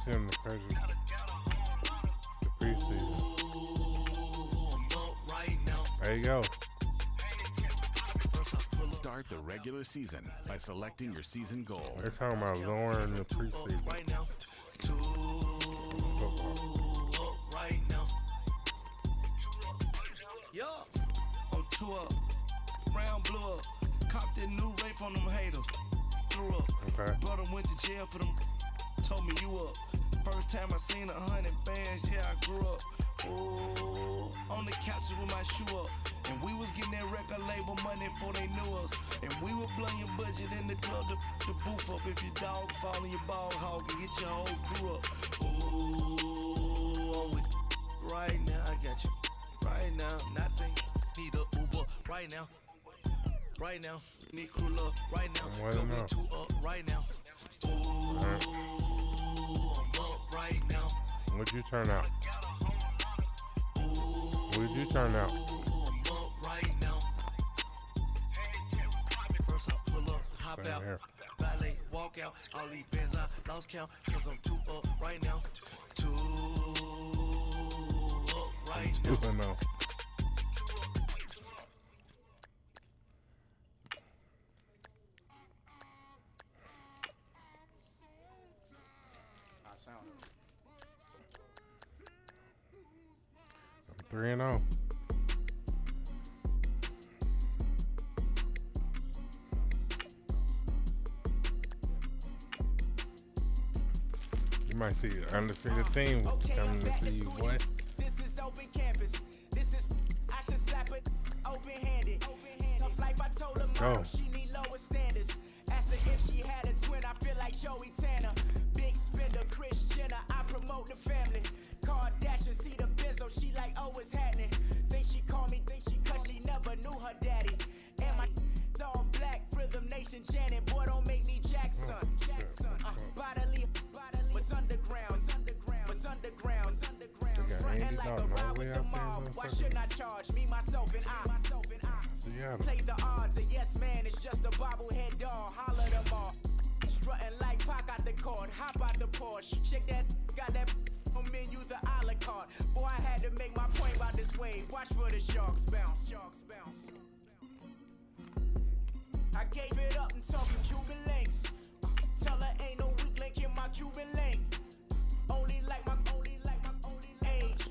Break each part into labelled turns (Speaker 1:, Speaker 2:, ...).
Speaker 1: see him the preseason. There you go.
Speaker 2: Start the regular season by selecting your season goal.
Speaker 1: They're talking about lowering the preseason.
Speaker 3: Yeah, I'm 2 up, round blew up, copped that new rape on them haters, threw up, brother went to jail for them, told me you up, first time I seen 100 bands, yeah I grew up, ooh, on the couches with my shoe up, and we was getting that record label money before they knew us, and we were blowing your budget in the club to boof up, if your dog fall in your ball hog and get your whole crew up, ooh, I'm with right now, I got you. Right now, nothing. Need a Uber right now. Right now, need crew love right now. Go get 2 up right now. Ooh, I'm up right now.
Speaker 1: What'd you turn out? What'd you turn out?
Speaker 3: I'm up right now. First I pull up, hop out, valet, walk out. All these bands I lost count, cause I'm 2 up right now. 2 up right now.
Speaker 1: I'm 3-0. You might see undefeated team coming to see what?
Speaker 4: This is open campus. This is I should slap it open-handed. Tough life, I told her mom she need lower standards. Asked her if she had a twin, I feel like Joey Tanner. Big spender, Chris Jenner, I promote the family. Kardashian, see the Benzo, she like, oh, it's happening. Think she called me, cause she never knew her daddy. And my all black, Rhythm Nation, Janet, boy, don't make me Jackson. Bodily, was underground, was underground. Frontin' like a ride with the mob. Why shouldn't I charge me, myself, and I? Play the odds, a yes man, it's just a bobblehead doll. Holler them all. Strutting like Pac out the court, hop out the Porsche. Shake that, got that on menus, the a la carte. Boy, I had to make my point about this wave. Watch for the sharks bounce, sharks bounce. I gave it up and talking Cuban links. Tell her ain't no weak link in my Cuban link. Only like my age.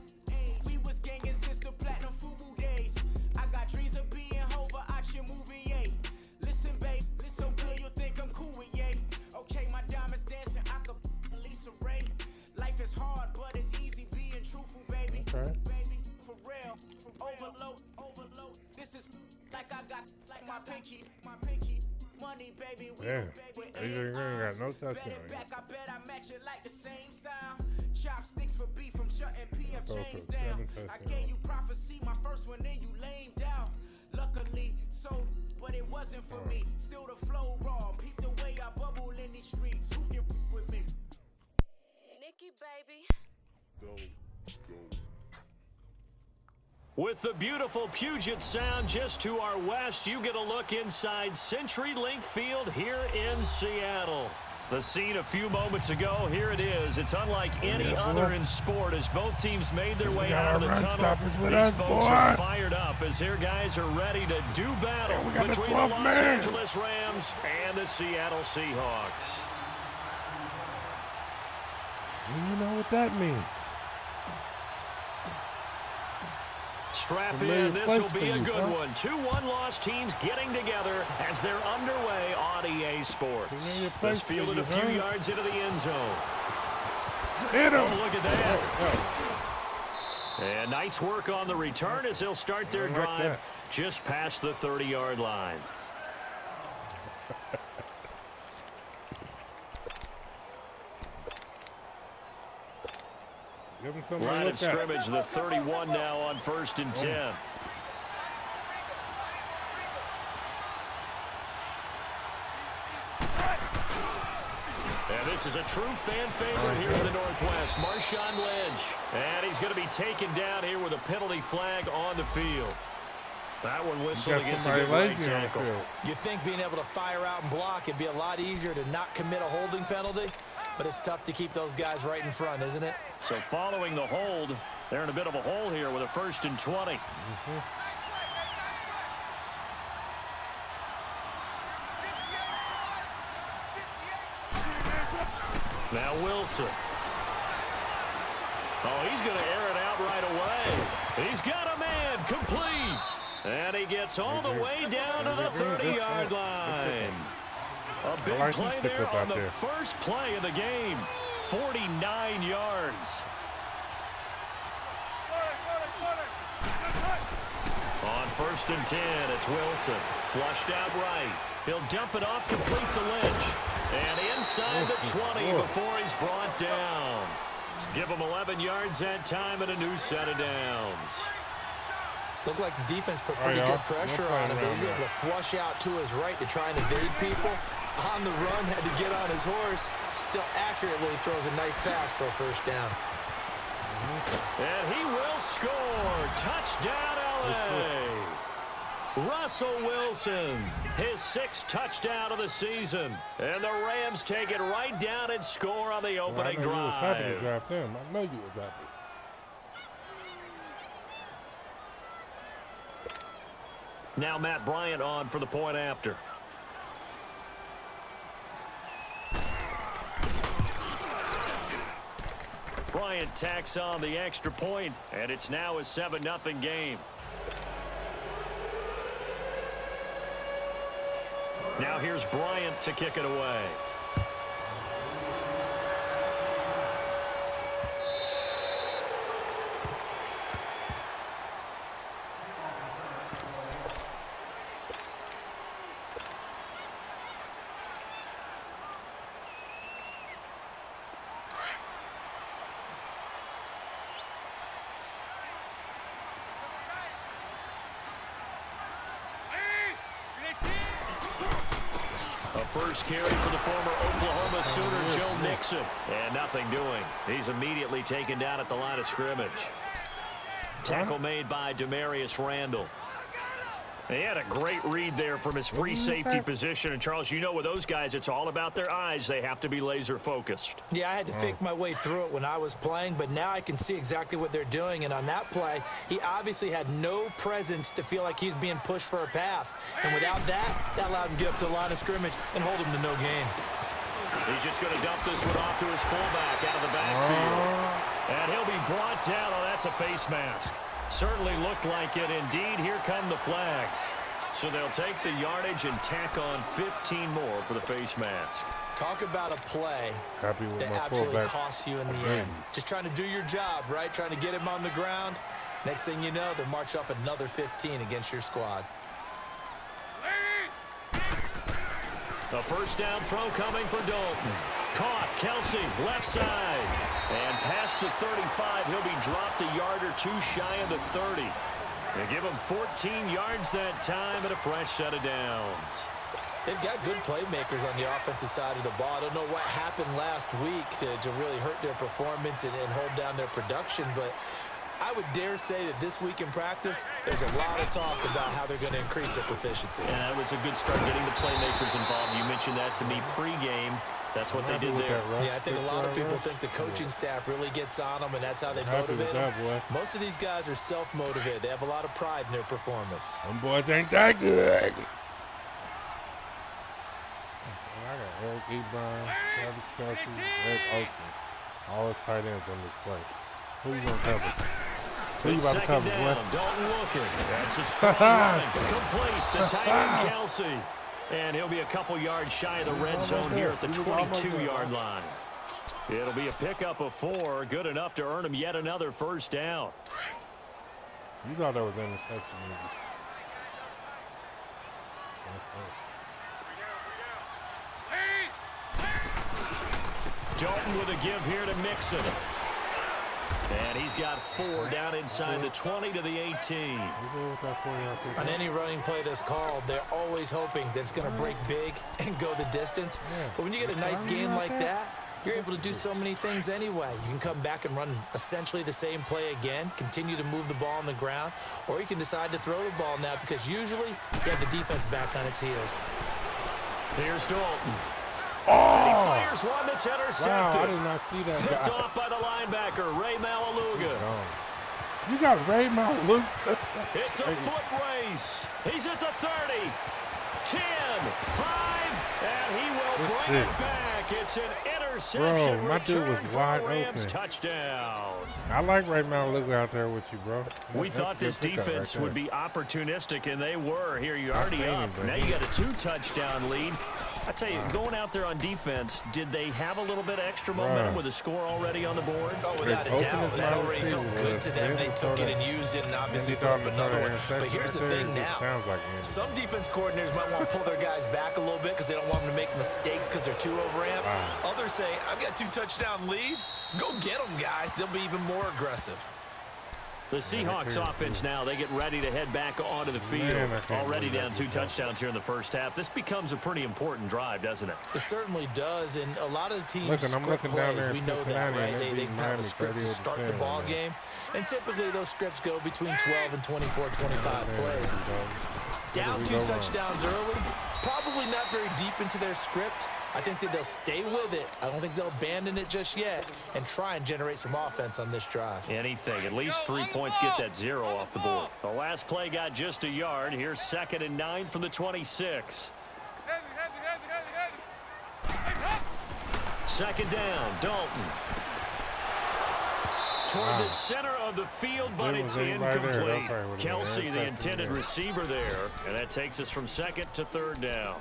Speaker 4: We was gangin' since the platinum FUBU days. I got dreams of being Hova out your movie, yay. Listen, babe, listen good, you'll think I'm cool with yay. Okay, my diamonds dancing, I could Lisa Ray. Life is hard, but it's easy being truthful, baby. Baby, for real, overload. This is like I got like my pinky. Money, baby, we
Speaker 1: ain't got no touchdown.
Speaker 4: Back, I bet I match it like the same style. Chopsticks for beef from shutting PF chains down. I gave you prophecy, my first one, then you lamed out. Luckily, so, but it wasn't for me. Still the flow raw. Peep the way I bubble in these streets. Who can with me?
Speaker 5: Nikki, baby.
Speaker 2: Go.
Speaker 6: With the beautiful Puget Sound just to our west, you get a look inside CenturyLink Field here in Seattle. The scene a few moments ago, here it is. It's unlike any other in sport as both teams made their way out of the tunnel. These folks are fired up as their guys are ready to do battle between the Los Angeles Rams and the Seattle Seahawks.
Speaker 1: You know what that means.
Speaker 6: Strap in, this will be a good one. 2-1 loss teams getting together as they're underway on EA Sports. This fielded a few yards into the end zone.
Speaker 1: Hit him.
Speaker 6: Oh, look at that. And nice work on the return as they'll start their drive just past the 30-yard line. Line of scrimmage, the 31 now on 1st and 10. And this is a true fan favorite here in the Northwest, Marshawn Lynch. And he's going to be taken down here with a penalty flag on the field. That one whistled against a good right tackle.
Speaker 7: You'd think being able to fire out and block, it'd be a lot easier to not commit a holding penalty. but it's tough to keep those guys right in front, isn't it?
Speaker 6: So following the hold, they're in a bit of a hole here with a 1st and 20. Now Wilson. Oh, he's going to air it out right away. He's got a man, complete. And he gets all the way down to the 30-yard line. A big play there on the first play of the game. 49 yards. On 1st and 10, it's Wilson. Flushed out right. He'll dump it off complete to Lynch. And inside the 20 before he's brought down. Give him 11 yards that time and a new set of downs.
Speaker 7: Looked like the defense put pretty good pressure on him, but he's able to flush out to his right to try and evade people. On the run, had to get on his horse. Still accurately throws a nice pass for a 1st down.
Speaker 6: And he will score. Touchdown, LA. Russell Wilson, his 6th touchdown of the season. And the Rams take it right down and score on the opening drive.
Speaker 1: I know you was happy.
Speaker 6: Now Matt Bryant on for the point after. Bryant tacks on the extra point, and it's now a 7-0 game. Now here's Bryant to kick it away. First carry for the former Oklahoma Sooner, Joe Mixon. And nothing doing. He's immediately taken down at the line of scrimmage. Tackle made by Demarius Randall. He had a great read there from his free safety position. And, Charles, you know with those guys, it's all about their eyes. They have to be laser-focused.
Speaker 7: Yeah, I had to fake my way through it when I was playing, but now I can see exactly what they're doing. And on that play, he obviously had no presence to feel like he's being pushed for a pass. And without that, that allowed him to get up to the line of scrimmage and hold him to no gain.
Speaker 6: He's just going to dump this one off to his fullback out of the backfield. And he'll be brought down. Oh, that's a face mask. Certainly looked like it. Indeed, here come the flags. So they'll take the yardage and tack on 15 more for the face mask.
Speaker 7: Talk about a play that absolutely costs you in the end. Just trying to do your job, right? Trying to get him on the ground. Next thing you know, they'll march off another 15 against your squad.
Speaker 6: The first down throw coming for Dalton. Caught, Kelsey, left side. And past the 35, he'll be dropped a yard or two shy of the 30. They give him 14 yards that time and a fresh set of downs.
Speaker 7: They've got good playmakers on the offensive side of the ball. I don't know what happened last week to really hurt their performance and hold down their production, but I would dare say that this week in practice, there's a lot of talk about how they're going to increase their proficiency.
Speaker 6: And that was a good start getting the playmakers involved. You mentioned that to me pregame. That's what they did there.
Speaker 7: Yeah, I think a lot of people think the coaching staff really gets on them, and that's how they motivate them. Most of these guys are self-motivated. They have a lot of pride in their performance.
Speaker 1: Them boys ain't that good. I got Eric Ebron, Travis Kelsey, Eric Olsen. All his tight ends on this play. Who you going to cover? Who you about to cover, boy?
Speaker 6: Dalton looking. That's a strong run. Complete. The tight end, Kelsey. And he'll be a couple yards shy of the red zone here at the 22-yard line. It'll be a pickup of 4. Good enough to earn him yet another first down.
Speaker 1: You thought that was an interception.
Speaker 6: Dalton with a give here to Mixon. And he's got 4 down inside the 20 to the 18.
Speaker 7: On any running play that's called, they're always hoping that it's going to break big and go the distance. But when you get a nice game like that, you're able to do so many things anyway. You can come back and run essentially the same play again, continue to move the ball on the ground, or you can decide to throw the ball now because usually you have the defense back on its heels.
Speaker 6: Here's Dalton. And he fires Here's one that's
Speaker 1: Wow,
Speaker 6: intercepted.
Speaker 1: I did not see that
Speaker 6: Picked
Speaker 1: guy.
Speaker 6: off by the linebacker, Ray Malaluga.
Speaker 1: You got Ray Malou.
Speaker 6: It's a foot race. He's at the 30, 10, 5, and he will bring it back. It's an interception.
Speaker 1: Bro, my dude was wide
Speaker 6: Rams
Speaker 1: open.
Speaker 6: Touchdown.
Speaker 1: I like Ray Malou out there with you, bro.
Speaker 6: We thought this defense would be opportunistic, and they were. Here, you're already up. Now you got a 2-touchdown lead. I tell you, going out there on defense, did they have a little bit of extra momentum with a score already on the board?
Speaker 7: Oh, without a doubt. That already felt good to them. They took it and used it and obviously put up another one. But here's the thing now. Some defense coordinators might want to pull their guys back a little bit because they don't want them to make mistakes because they're too overamped. Others say, I've got 2-touchdown lead. Go get them, guys. They'll be even more aggressive.
Speaker 6: The Seahawks offense now, they get ready to head back onto the field. Already down 2 touchdowns here in the first half. This becomes a pretty important drive, doesn't it?
Speaker 7: It certainly does, and a lot of the teams
Speaker 1: I'm
Speaker 7: script
Speaker 1: looking down
Speaker 7: plays,
Speaker 1: there
Speaker 7: we
Speaker 1: in
Speaker 7: know that,
Speaker 1: Cincinnati,
Speaker 7: right?
Speaker 1: and
Speaker 7: They have a script to start the ball game, and typically those scripts go between 12 and 24, 25 plays. Down 2 touchdowns early, probably not very deep into their script. I think that they'll stay with it. I don't think they'll abandon it just yet and try and generate some offense on this drive.
Speaker 6: Anything. At least 3 points get that 0 off the board. The last play got just a yard. Here's 2nd and 9 from the 26. Second down, Dalton. Toward the center of the field, but it's incomplete. Kelsey, the intended receiver there, and that takes us from 2nd to 3rd down.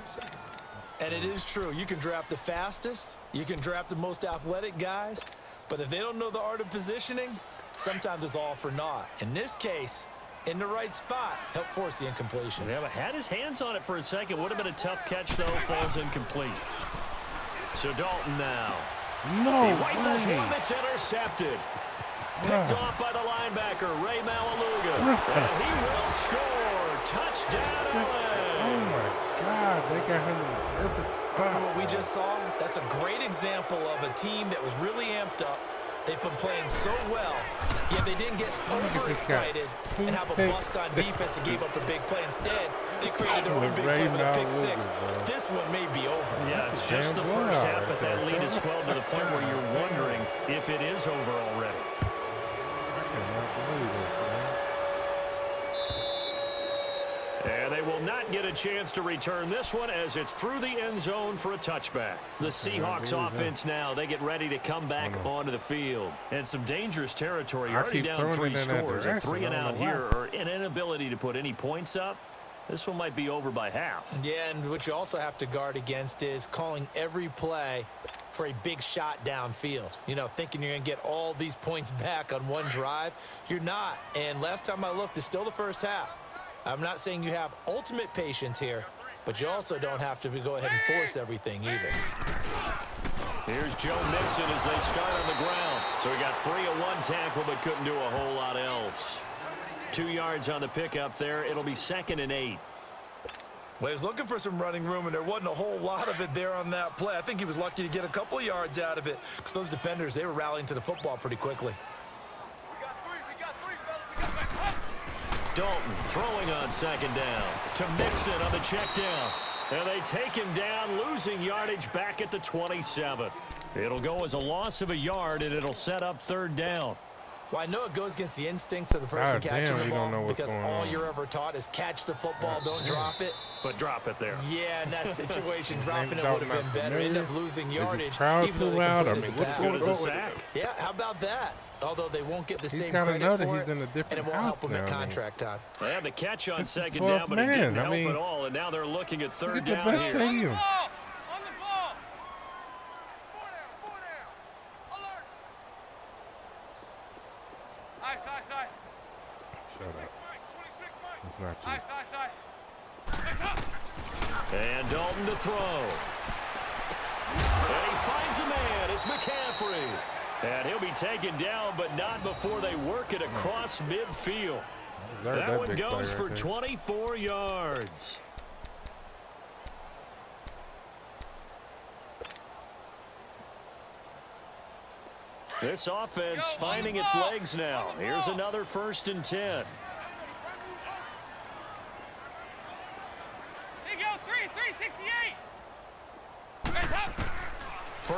Speaker 7: And it is true. You can draft the fastest. You can draft the most athletic guys. But if they don't know the art of positioning, sometimes it's all for naught. In this case, in the right spot, help force the incompletion.
Speaker 6: Yeah, but had his hands on it for a second. Would have been a tough catch, though. Falls incomplete. So Dalton now.
Speaker 1: No
Speaker 6: he rifles
Speaker 1: way.
Speaker 6: one that's intercepted. Picked off by the linebacker, Ray Malaluga. And he will score. Touchdown, LA.
Speaker 1: Oh, my God. They got him in the perfect spot.
Speaker 7: What we just saw, that's a great example of a team that was really amped up. They've been playing so well, yet they didn't get overexcited and have a bust on defense and gave up a big play. Instead, they created their own big play with a pick 6. This one may be over.
Speaker 6: Yeah, it's just the first half, but that lead is swelled to the point where you're wondering if it is over already. And they will not get a chance to return this one as it's through the end zone for a touchback. The Seahawks offense now, they get ready to come back onto the field. And some dangerous territory. You're already down 3 scores. A 3 and out here, or an inability to put any points up. This one might be over by half.
Speaker 7: Yeah, and what you also have to guard against is calling every play for a big shot downfield. You know, thinking you're going to get all these points back on one drive. You're not. And last time I looked, it's still the first half. I'm not saying you have ultimate patience here, but you also don't have to go ahead and force everything either.
Speaker 6: Here's Joe Mixon as they start on the ground. So he got free of 1 tackle, but couldn't do a whole lot else. 2 yards on the pickup there. It'll be 2nd and 8.
Speaker 7: Well, he was looking for some running room, and there wasn't a whole lot of it there on that play. I think he was lucky to get a couple of yards out of it because those defenders, they were rallying to the football pretty quickly.
Speaker 6: Dalton throwing on 2nd down to Mixon on the check down. And they take him down, losing yardage back at the 27. It'll go as a loss of a yard, and it'll set up 3rd down.
Speaker 7: Well, I know it goes against the instincts of the person catching the ball because all you're ever taught is catch the football, don't drop it.
Speaker 6: But drop it there.
Speaker 7: Yeah, in that situation, dropping it would have been better. End up losing yardage, even though they completed the pass.
Speaker 6: Good as a sack.
Speaker 7: Yeah, how about that? Although they won't get the same credit for it, and it won't help them at contract time.
Speaker 6: They have the catch on 2nd down, but it didn't help at all, and now they're looking at 3rd down here.
Speaker 1: Stadium. Shut up. It's not you.
Speaker 6: And Dalton to throw. And he finds a man. It's McCaffrey. And he'll be taken down, but not before they work it across midfield. That one goes for 24 yards. This offense finding its legs now. Here's another 1st and 10.
Speaker 8: Here you go, 368.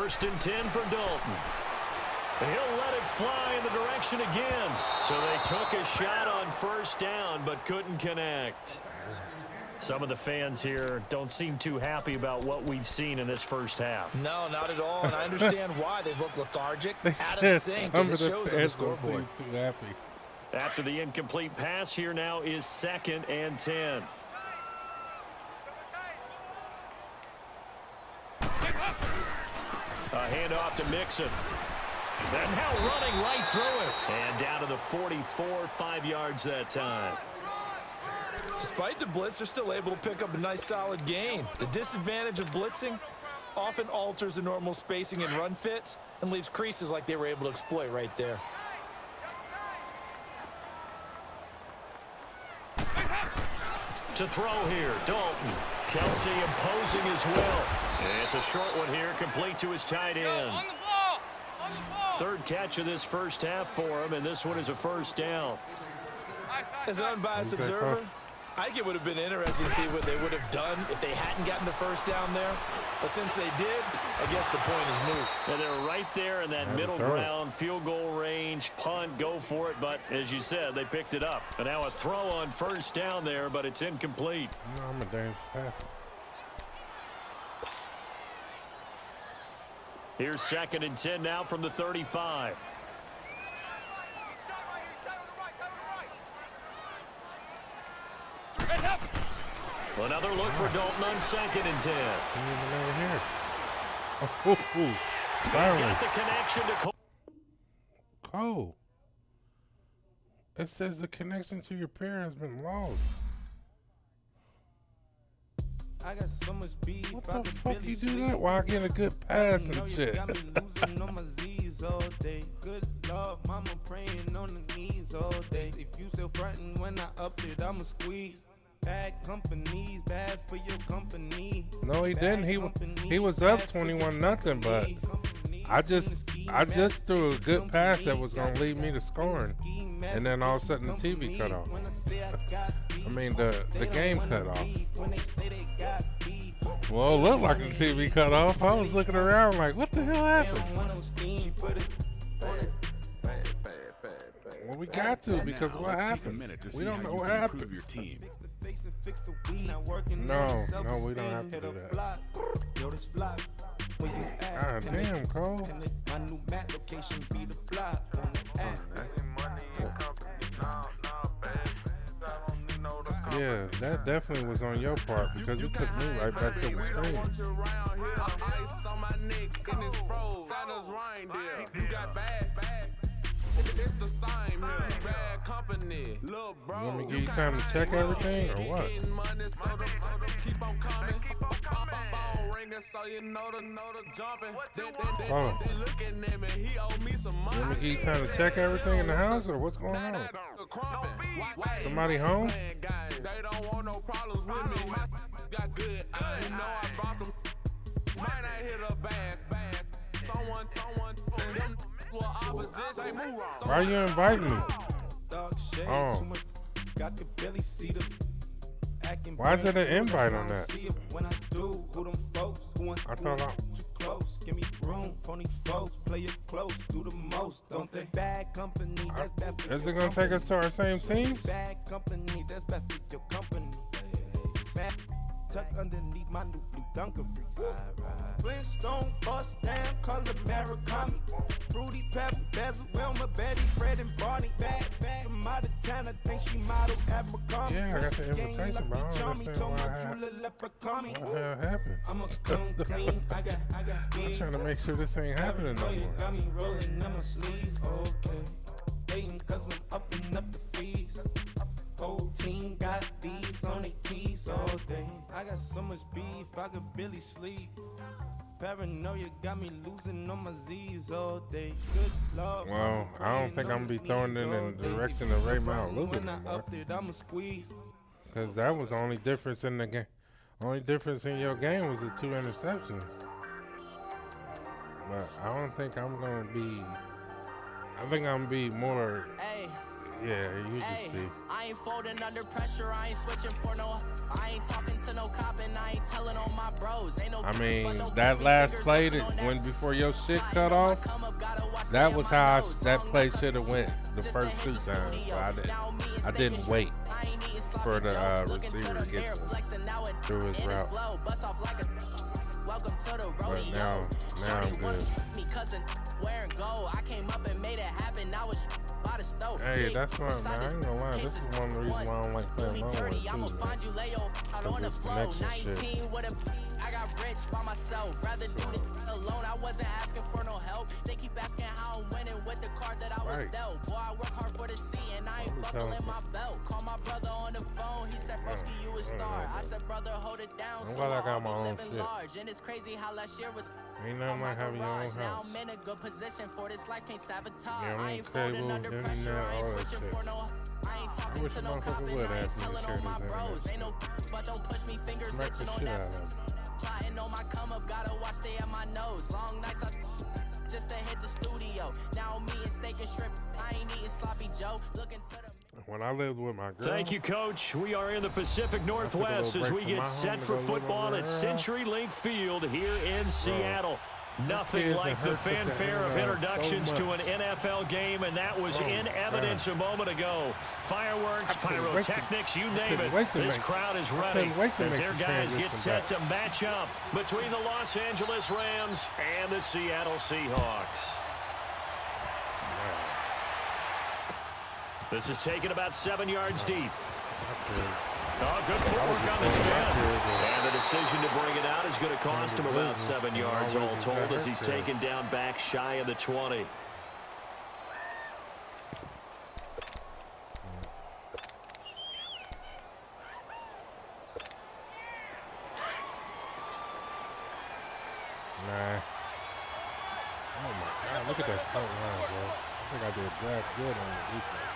Speaker 6: 1st and 10 for Dalton. He'll let it fly in the direction again. So they took a shot on 1st down but couldn't connect. Some of the fans here don't seem too happy about what we've seen in this first half.
Speaker 7: No, not at all, and I understand why. They look lethargic, out of sync, and it shows on the scoreboard.
Speaker 1: Too happy.
Speaker 6: After the incomplete pass, here now is 2nd and 10. A handoff to Mixon. And now running right through it. And down to the 44, 5 yards that time.
Speaker 7: Despite the blitz, they're still able to pick up a nice solid gain. The disadvantage of blitzing often alters the normal spacing and run fits and leaves creases like they were able to exploit right there.
Speaker 6: To throw here, Dalton. Kelsey imposing his will. And it's a short one here, complete to his tight end. Third catch of this first half for him, and this one is a 1st down.
Speaker 7: As an unbiased observer, I think it would have been interesting to see what they would have done if they hadn't gotten the 1st down there. But since they did, I guess the point is moot.
Speaker 6: And they're right there in that middle ground, field goal range, punt, go for it. But as you said, they picked it up. And now a throw on 1st down there, but it's incomplete.
Speaker 1: No, I'm a damn passer.
Speaker 6: Here's 2nd and 10 now from the 35. Another look for Dalton on 2nd and 10.
Speaker 1: Over here.
Speaker 6: He's got the connection to Cole.
Speaker 1: Cole. It says the connection to your pair has been lost.
Speaker 3: I got so much beef.
Speaker 1: What the fuck you do that while I get a good pass and shit?
Speaker 3: Good Lord, mama praying on the knees all day. If you still frontin' when I up it, I'ma squeeze. Bad companies, bad for your company.
Speaker 1: No, he didn't. He was up 21-0, but I just threw a good pass that was gonna lead me to scoring, and then all of a sudden the TV cut off. I mean the game cut off. Well, it looked like the TV cut off. I was looking around like, what the hell happened? Well, we got to, because what happened? We don't know what happened. No, we don't have to do that. God damn, Cole. Yeah, that definitely was on your part, because it took me right back to the screen.
Speaker 8: It's the same here. Bad company. Little bro.
Speaker 1: You want me to give you time to check everything or what?
Speaker 8: Keep on coming. Phone ringing so you know the jumping. They looking at me. He owe me some money.
Speaker 1: You want me to give you time to check everything in the house or what's going on? Somebody home?
Speaker 8: They don't want no problems with me. Got good. You know I brought them. Might not hit a bad. Someone.
Speaker 1: Why are you inviting me? Oh. Why is it an invite on that? I thought
Speaker 3: Give me room, phony folks, play it close, do the most, don't they? Bad company, that's bad for
Speaker 1: Is it gonna take us to our same teams?
Speaker 3: Bad company, that's bad for your company. Bad tuck underneath my new blue Dunkaroos. Flintstone, bust down, color Murakami. Fruity Pebble, Basil, Wilma, Betty, Fred, and Barney. Bad, from out of town, I think she modeled at McCombie.
Speaker 1: Yeah, I got the invitation, but I don't understand what happened.
Speaker 3: I'm a come clean, I got
Speaker 1: I'm trying to make sure this ain't happening no more.
Speaker 3: Got me rolling in my sleeves, okay. Waiting cause I'm upping up the fees. Whole team got these on their tees all day. I got so much beef, I could barely sleep. Paranoia got me losing on my Z's all day. Good Lord.
Speaker 1: Well, I don't think I'm gonna be throwing it in the direction of Ray Mount Lucas anymore. Because that was the only difference in the game. Only difference in your game was the 2 interceptions. But I don't think I'm gonna be. I think I'm gonna be more Yeah, you just see.
Speaker 4: I ain't folding under pressure. I ain't switching for no. I ain't talking to no cop and I ain't telling on my bros. Ain't no.
Speaker 1: I mean, that last play that when before your shit cut off, that was how that play should have went the first 2 times. So I didn't wait for the receiver to get through his route. But now I'm good. Hey, that's why, man. I ain't gonna lie. This is one of the reasons why I don't like playing long one, too, man. This connection shit.
Speaker 4: I got rich by myself. Rather do this alone. I wasn't asking for no help. They keep asking how I'm winning with the card that I was dealt. Boy, I work hard for the C and I ain't buckling my belt. Call my brother on the phone. He said, broski, you a star. I said, brother, hold it down.
Speaker 1: I'm glad I got my own shit.
Speaker 4: Large. And it's crazy how last year was.
Speaker 1: Ain't nothing like having your own house.
Speaker 4: Now I'm in a good position for this life, can't sabotage.
Speaker 1: Yeah,
Speaker 4: I ain't folding under pressure. I ain't switching for no. I ain't talking to no cop and I ain't telling on my bros. Ain't no, but don't push me, fingers itching on that. Plotting on my come up, gotta watch stay at my nose. Long nights just to hit the studio. Now I'm eating steak and shrimp. I ain't eating sloppy Joe. Looking to the.
Speaker 1: When I lived with my girl.
Speaker 6: Thank you, Coach. We are in the Pacific Northwest as we get set for football at CenturyLink Field here in Seattle. Nothing like the fanfare of introductions to an NFL game, and that was in evidence a moment ago. Fireworks, pyrotechnics, you name it. This crowd is ready as their guys get set to match up between the Los Angeles Rams and the Seattle Seahawks. This is taken about 7 yards deep. Oh, good footwork on the spin. And the decision to bring it out is going to cost him about 7 yards all told as he's taken down back shy of the 20.
Speaker 1: Nah. Oh my God, look at that tight line, bro. I think I did draft good on the defense.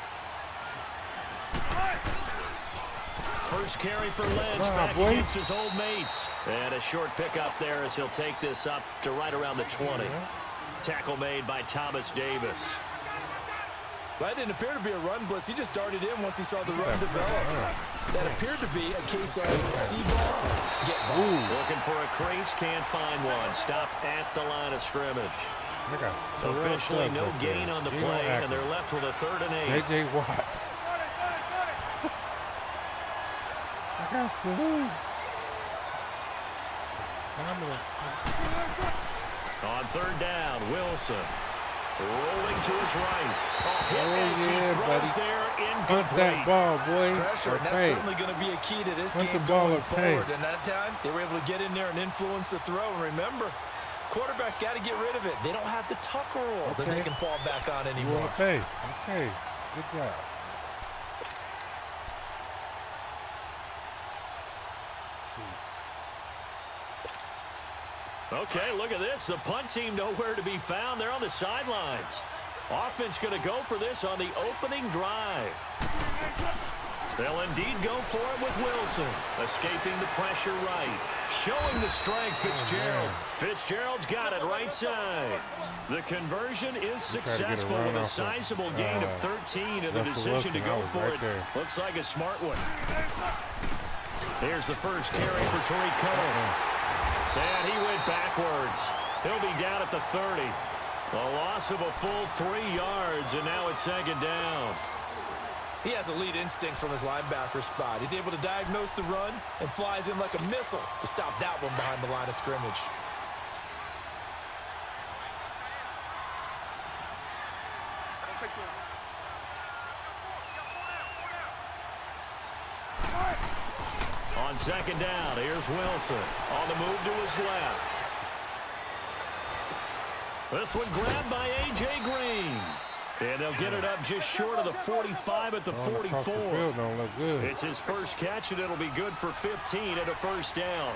Speaker 6: First carry for Lynch back against his old mates. And a short pickup there as he'll take this up to right around the 20. Tackle made by Thomas Davis.
Speaker 7: That didn't appear to be a run blitz. He just darted in once he saw the run develop. That appered to be a case of see ball, get ball.
Speaker 6: Looking for a crease, can't find one. Stopped at the line of scrimmage. Officially no gain on the play, and they're left with a 3rd and 8.
Speaker 1: J.J. Watt.
Speaker 6: On 3rd down, Wilson rolling to his right. As he throws there incomplete.
Speaker 1: Punt that ball, boy.
Speaker 7: Pressure, and that's certainly going to be a key to this game going forward. And that time, they were able to get in there and influence the throw. And remember, quarterbacks got to get rid of it. They don't have the Tucker roll that they can fall back on anymore.
Speaker 1: Okay, good job.
Speaker 6: Okay, look at this. The punt team nowhere to be found. They're on the sidelines. Offense going to go for this on the opening drive. They'll indeed go for it with Wilson. Escaping the pressure right. Showing the strength, Fitzgerald. Fitzgerald's got it right side. The conversion is successful with a sizable gain of 13 and the decision to go for it. Looks like a smart one. Here's the first carry for Tariq Cohen. And he went backwards. He'll be down at the 30. A loss of a full 3 yards, and now it's 2nd down.
Speaker 7: He has elite instincts from his linebacker spot. He's able to diagnose the run and flies in like a missile to stop that one behind the line of scrimmage.
Speaker 6: On 2nd down, here's Wilson. On the move to his left. This one grabbed by A.J. Green. And they'll get it up just short of the 45 at the 44.
Speaker 1: Don't look good.
Speaker 6: It's his first catch, and it'll be good for 15 and a 1st down.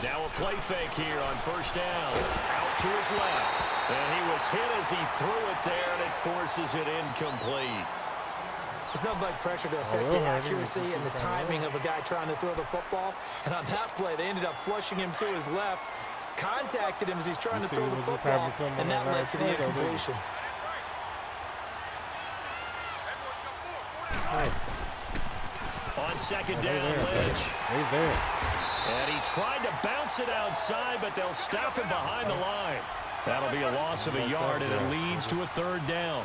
Speaker 6: Now a play fake here on 1st down. Out to his left. And he was hit as he threw it there, and it forces it incomplete.
Speaker 7: There's nothing like pressure to affect the accuracy and the timing of a guy trying to throw the football. And on that play, they ended up flushing him to his left, contacted him as he's trying to throw the football, and that led to the incompletion.
Speaker 6: second down, Lynch.
Speaker 1: They there.
Speaker 6: And he tried to bounce it outside, but they'll stop him behind the line. That'll be a loss of a yard, and it leads to a third down.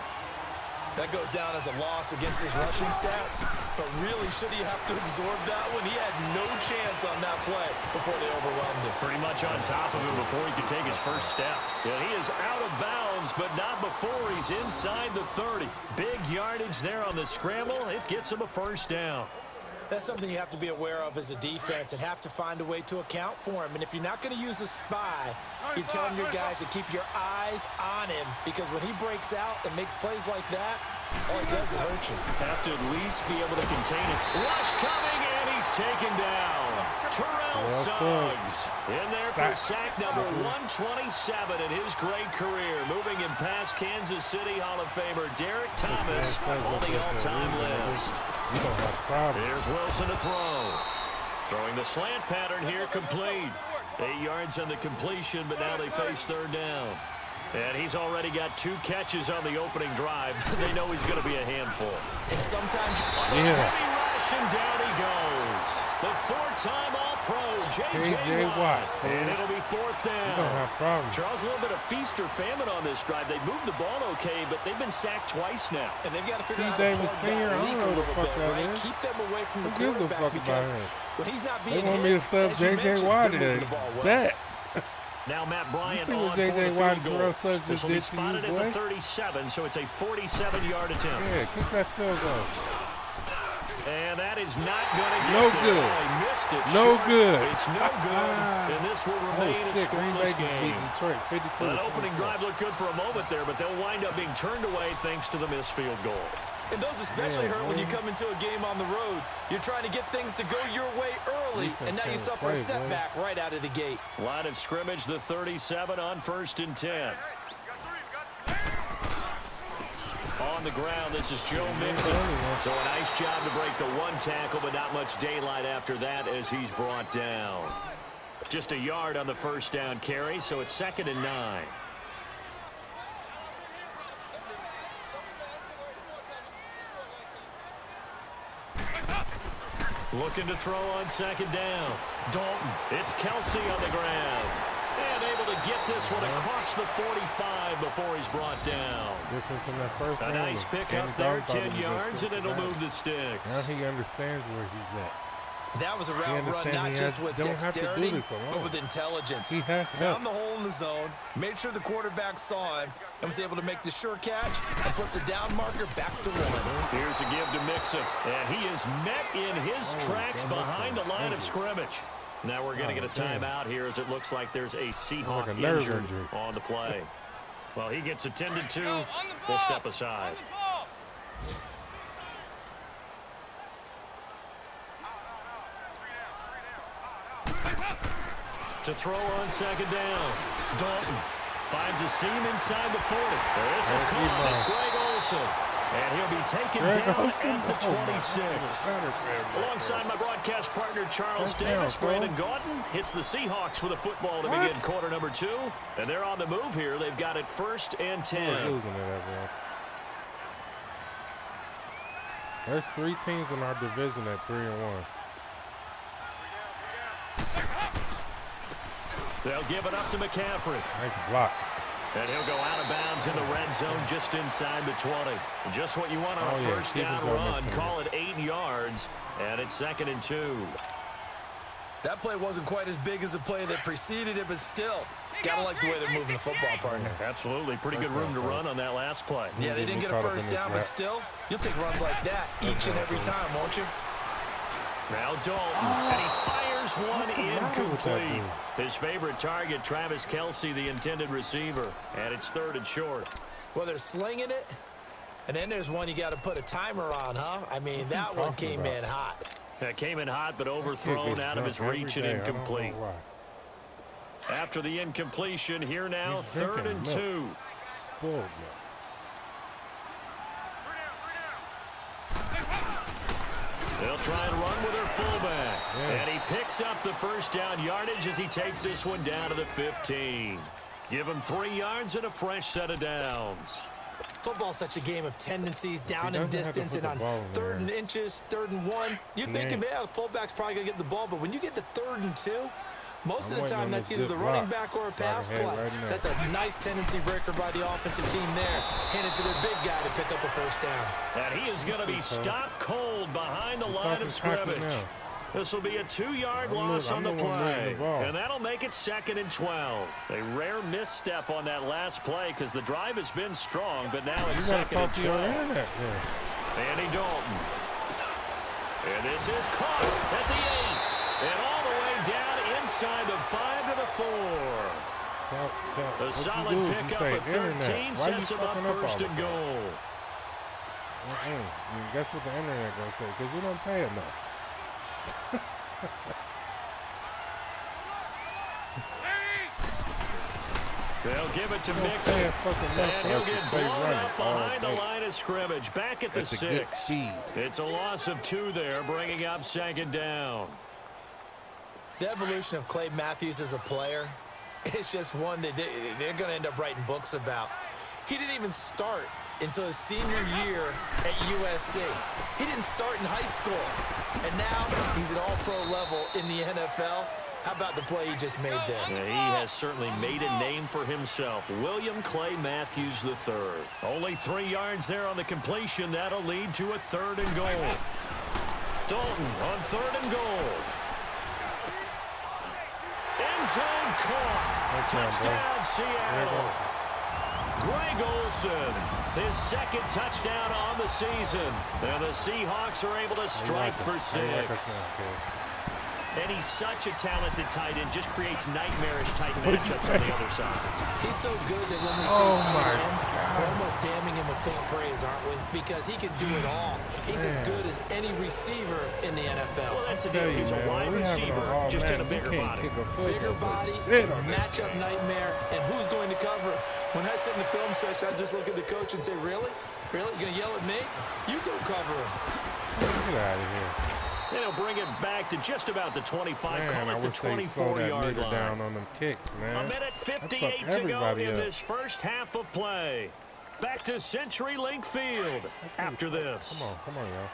Speaker 7: That goes down as a loss against his rushing stats, but really, should he have to absorb that one? He had no chance on that play before they overwhelmed him.
Speaker 6: Pretty much on top of him before he could take his first step. Yeah, he is out of bounds, but not before he's inside the 30. Big yardage there on the scramble. It gets him a first down.
Speaker 7: That's something you have to be aware of as a defense and have to find a way to account for him. And if you're not going to use a spy, you're telling your guys to keep your eyes on him, because when he breaks out and makes plays like that, all he does is hurt you.
Speaker 6: Have to at least be able to contain it. Rush coming, and he's taken down. Terrell Suggs in there for sack number 127 in his great career. Moving him past Kansas City Hall of Famer Derek Thomas on the all-time list. Here's Wilson to throw. Throwing the slant pattern here, complete. 8 yards on the completion, but now they face third down. And he's already got 2 catches on the opening drive. They know he's going to be a handful.
Speaker 7: And sometimes
Speaker 6: heavy rush, and down he goes. The 4-time All-Pro, J.J. Watt. And it'll be fourth down. Charles, a little bit of feast or famine on this drive. They moved the ball okay, but they've been sacked twice now.
Speaker 7: And they've got to figure out how to plug that leak a little bit, right? Keep them away from the quarterback, because when he's not being hit,
Speaker 1: they want me to sub J.J. Watt in that.
Speaker 6: Now Matt Bryant on for the field goal. This will be spotted at the 37, so it's a 47-yard attempt.
Speaker 1: Yeah, kick that field goal.
Speaker 6: And that is not going to get
Speaker 1: no
Speaker 6: there.
Speaker 1: good.
Speaker 6: Oh, he missed it.
Speaker 1: No
Speaker 6: short.
Speaker 1: good.
Speaker 6: It's no good, and this will remain a scoreless game.
Speaker 1: Detroit, 52.
Speaker 6: That opening drive looked good for a moment there, but they'll wind up being turned away thanks to the missed field goal.
Speaker 7: And those especially hurt when you come into a game on the road. You're trying to get things to go your way early, and now you suffer a setback right out of the gate.
Speaker 6: Line of scrimmage, the 37 on 1st and 10. On the ground, this is Joe Mixon. So a nice job to break the 1 tackle, but not much daylight after that as he's brought down. Just a yard on the first down carry, so it's 2nd and 9. Looking to throw on 2nd down. Dalton. It's Kelsey on the ground. And able to get this one across the 45 before he's brought down. A nice pick up there, 10 yards, and it'll move the sticks.
Speaker 1: Now he understands where he's at.
Speaker 7: That was a route run, not just with dexterity, but with intelligence.
Speaker 1: He
Speaker 7: found the hole in the zone, made sure the quarterback saw him, and was able to make the sure catch and put the down marker back to 1.
Speaker 6: Here's a give to Mixon, and he is met in his tracks behind the line of scrimmage. Now we're going to get a timeout here as it looks like there's a Seahawk injured on the play. Well, he gets attended to. We'll step aside. To throw on 2nd down. Dalton finds a seam inside the 40. This is caught. It's Greg Olsen. And he'll be taken down at the 26. Alongside my broadcast partner, Charles Davis, Brandon Gaudin hits the Seahawks with a football to begin quarter number 2. And they're on the move here. They've got it 1st and 10.
Speaker 1: There's 3 teams in our division at 3-1.
Speaker 6: They'll give it up to McCaffrey.
Speaker 1: Nice block.
Speaker 6: And he'll go out of bounds in the red zone just inside the 20. Just what you want on a first down run. Call it 8 yards, and it's 2nd and 2.
Speaker 7: That play wasn't quite as big as the play that preceded it, but still, gotta like the way they're moving the football, partner.
Speaker 6: Absolutely. Pretty good room to run on that last play.
Speaker 7: Yeah, they didn't get a first down, but still, you'll take runs like that each and every time, won't you?
Speaker 6: Now Dalton, and he fires one incomplete. His favorite target, Travis Kelce, the intended receiver, and it's 3rd and short.
Speaker 7: Well, they're slinging it, and then there's one you got to put a timer on, huh? I mean, that one came in hot.
Speaker 6: That came in hot, but overthrown out of his reach and incomplete. After the incompletion, here now, 3rd and 2. They'll try and run with their fullback. And he picks up the first down yardage as he takes this one down to the 15. Give him 3 yards and a fresh set of downs.
Speaker 7: Football's such a game of tendencies, down and distance, and on 3rd and inches, 3rd and 1. You're thinking, yeah, the fullback's probably going to get the ball, but when you get to 3rd and 2, most of the time that's either the running back or a pass play. So that's a nice tendency breaker by the offensive team there. Hand it to their big guy to pick up a first down.
Speaker 6: And he is going to be stopped cold behind the line of scrimmage. This will be a 2-yard loss on the play, and that'll make it 2nd and 12. A rare misstep on that last play because the drive has been strong, but now it's 2nd and 12. Andy Dalton. And this is caught at the 8, and all the way down inside the 5 to the 4. A solid pickup at 13 sets him up 1st and goal.
Speaker 1: Guess what the internet gonna say? Because we don't pay enough.
Speaker 6: They'll give it to Mixon, and he'll get blown up behind the line of scrimmage. Back at the 6. It's a loss of 2 there, bringing up 2nd down.
Speaker 7: The evolution of Clay Matthews as a player, it's just one that they're going to end up writing books about. He didn't even start until his senior year at USC. He didn't start in high school, and now he's at all-pro level in the NFL. How about the play he just made there?
Speaker 6: Yeah, he has certainly made a name for himself. William Clay Matthews III. Only 3 yards there on the completion. That'll lead to a 3rd and goal. Dalton on 3rd and goal. End zone caught. Touchdown, Seattle. Greg Olsen, his 2nd touchdown on the season. And the Seahawks are able to strike for 6. And he's such a talented tight end, just creates nightmarish-type matchups on the other side.
Speaker 7: He's so good that when we say tight end, we're almost damning him with faint praise, aren't we? Because he can do it all. He's as good as any receiver in the NFL.
Speaker 6: Well, that's the deal. He's a wide receiver, just in a bigger body.
Speaker 7: Bigger body, a matchup nightmare, and who's going to cover him? When I sit in the film session, I just look at the coach and say, really? Really? You're going to yell at me? You go cover him.
Speaker 1: Get out of here.
Speaker 6: And he'll bring it back to just about the 25, call it the 24-yard line.
Speaker 1: Down on them kicks, man.
Speaker 6: A minute 58 to go in this first half of play. Back to CenturyLink Field after this.
Speaker 1: Come on, y'all.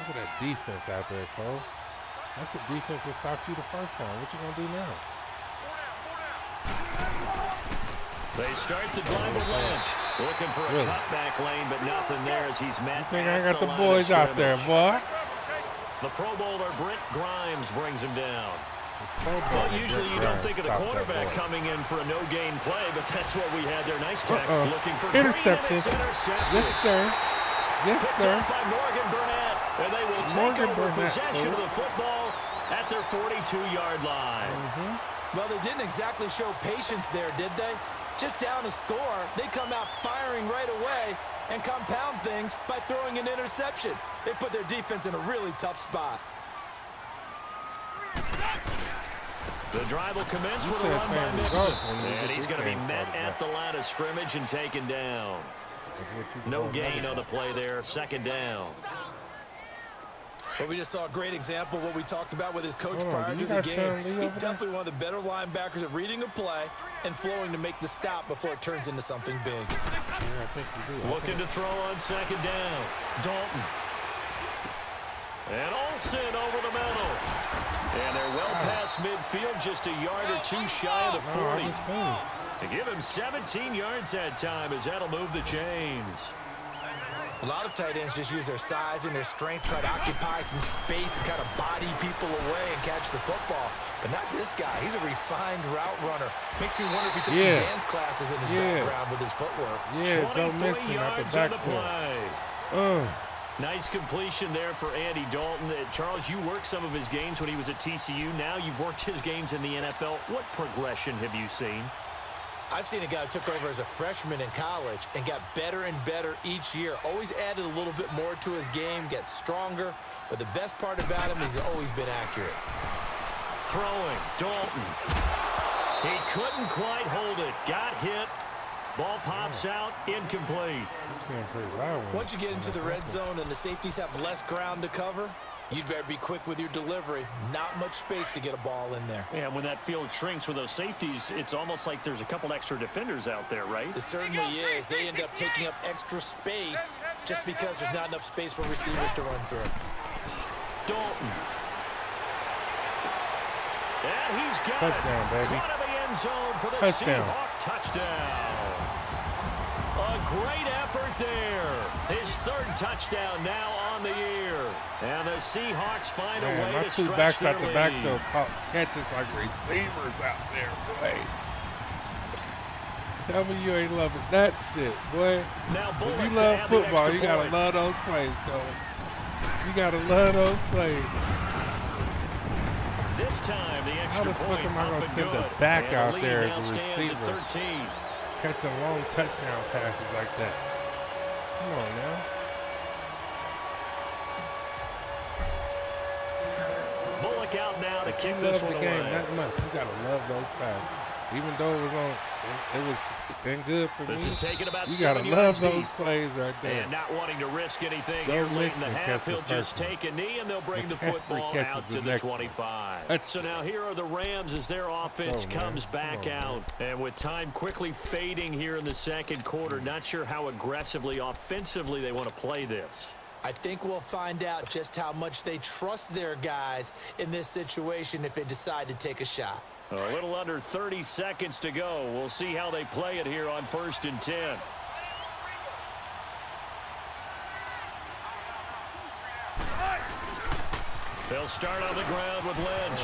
Speaker 1: Look at that defense out there, Cole. That's the defense that stopped you the first time. What you gonna do now?
Speaker 6: They start the drive with Lynch. Looking for a cutback lane, but nothing there as he's met.
Speaker 1: I think I got the boys out there, boy.
Speaker 6: The Pro Bowler Brent Grimes brings him down. Well, usually you don't think of the quarterback coming in for a no-gain play, but that's what we had there. Nice tack. Looking for
Speaker 1: interception.
Speaker 6: Intercepted.
Speaker 1: Yes, sir. Yes,
Speaker 6: Picked
Speaker 1: sir.
Speaker 6: up by Morgan Burnett, and they will take over possession of the football at their 42-yard line.
Speaker 7: Well, they didn't exactly show patience there, did they? Just down a score, they come out firing right away and compound things by throwing an interception. They put their defense in a really tough spot.
Speaker 6: The drive will commence with a run by Mixon. And he's going to be met at the line of scrimmage and taken down. No gain on the play there, 2nd down.
Speaker 7: But we just saw a great example of what we talked about with his coach prior to the game. He's definitely one of the better linebackers at reading a play and flowing to make the stop before it turns into something big.
Speaker 6: Looking to throw on 2nd down. Dalton. And Olsen over the middle. And they're well past midfield, just a yard or 2 shy of the 40. They give him 17 yards that time as that'll move the chains.
Speaker 7: A lot of tight ends just use their size and their strength, try to occupy some space and kind of body people away and catch the football. But not this guy. He's a refined route runner. Makes me wonder if he took some dance classes in his background with his footwork.
Speaker 6: 23 yards on the play. Nice completion there for Andy Dalton. Charles, you worked some of his games when he was at TCU. Now you've worked his games in the NFL. What progression have you seen?
Speaker 7: I've seen a guy who took over as a freshman in college and got better and better each year. Always added a little bit more to his game, gets stronger. But the best part about him is he's always been accurate.
Speaker 6: Throwing, Dalton. He couldn't quite hold it. Got hit. Ball pops out, incomplete.
Speaker 7: Once you get into the red zone and the safeties have less ground to cover, You'd better be quick with your delivery. Not much space to get a ball in there.
Speaker 6: Yeah, when that field shrinks with those safeties, it's almost like there's a couple extra defenders out there, right?
Speaker 7: It certainly is. They end up taking up extra space just because there's not enough space for receivers to run through.
Speaker 6: Dalton. And he's got
Speaker 1: touchdown,
Speaker 6: it.
Speaker 1: baby.
Speaker 6: Front of the end zone for the Seahawk touchdown. A great effort there. His third touchdown now on the year. And the Seahawks find a way to stretch
Speaker 1: backs
Speaker 6: their
Speaker 1: out the
Speaker 6: lead.
Speaker 1: backfield catches like receivers out there, boy. Tell me you ain't loving that shit, boy.
Speaker 6: Now
Speaker 1: when you love football, you gotta love those plays, though. You gotta love those plays.
Speaker 6: This time the extra point
Speaker 1: am I
Speaker 6: up
Speaker 1: gonna
Speaker 6: and
Speaker 1: send
Speaker 6: good.
Speaker 1: the back
Speaker 6: And
Speaker 1: out
Speaker 6: the
Speaker 1: there
Speaker 6: lead now
Speaker 1: as a
Speaker 6: stands
Speaker 1: receiver?
Speaker 6: at 13.
Speaker 1: Catching long touchdown passes like that. Come on now.
Speaker 6: Bullock out now to kick
Speaker 1: You
Speaker 6: this
Speaker 1: love
Speaker 6: one
Speaker 1: the game
Speaker 6: away.
Speaker 1: that much. You gotta love those passes. Even though it was been good for
Speaker 6: This
Speaker 1: me.
Speaker 6: is taking about
Speaker 1: You
Speaker 6: 7
Speaker 1: gotta
Speaker 6: yards
Speaker 1: love those
Speaker 6: deep.
Speaker 1: plays right there.
Speaker 6: And not wanting to risk anything
Speaker 1: Joe
Speaker 6: here late in the
Speaker 1: Mixon
Speaker 6: half,
Speaker 1: catch the
Speaker 6: he'll just
Speaker 1: first one.
Speaker 6: take a knee and they'll bring the
Speaker 1: McCaffrey
Speaker 6: football
Speaker 1: catches
Speaker 6: out
Speaker 1: the
Speaker 6: to the
Speaker 1: next one.
Speaker 6: 25. So now here are the Rams as their offense
Speaker 1: Let's go, man.
Speaker 6: comes back
Speaker 1: Come on,
Speaker 6: out. And with time quickly fading here in the second quarter, not sure how aggressively, offensively they want to play this.
Speaker 7: I think we'll find out just how much they trust their guys in this situation if they decide to take a shot.
Speaker 6: A little under 30 seconds to go. We'll see how they play it here on 1st and 10. They'll start on the ground with Lynch.